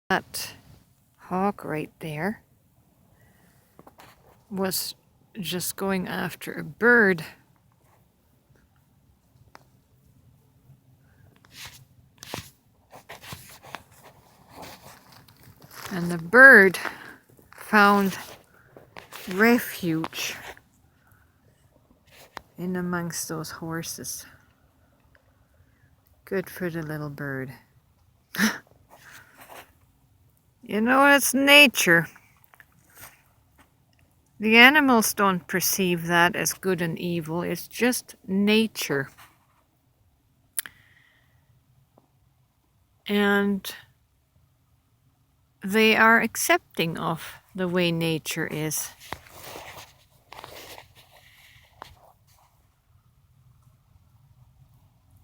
That hawk right there was just going after a bird. And the bird found refuge in amongst those horses. Good for the little bird. You know, it's nature. The animals don't perceive that as good and evil. It's just nature. And they are accepting of the way nature is.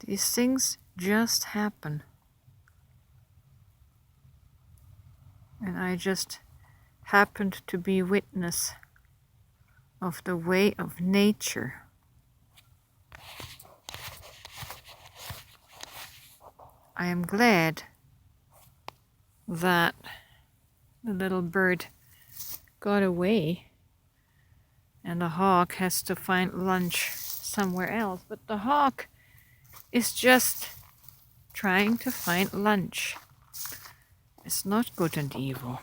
These things just happen. And I just happened to be witness of the way of nature. I am glad that the little bird got away and the hawk has to find lunch somewhere else. But the hawk is just trying to find lunch. It's not good and evil.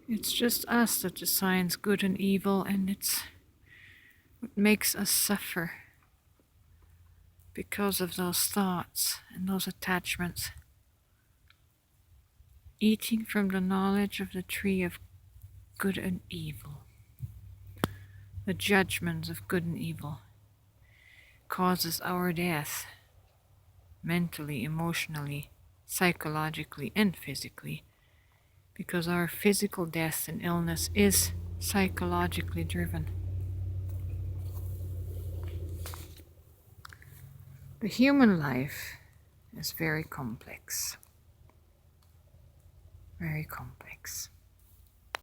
It's just us that decides good and evil, and it's what makes us suffer because of those thoughts and those attachments. Eating from the knowledge of the tree of good and evil, the judgments of good and evil, causes our death mentally, emotionally, psychologically, and physically, because our physical death and illness is psychologically driven. The human life is very complex. Very complex.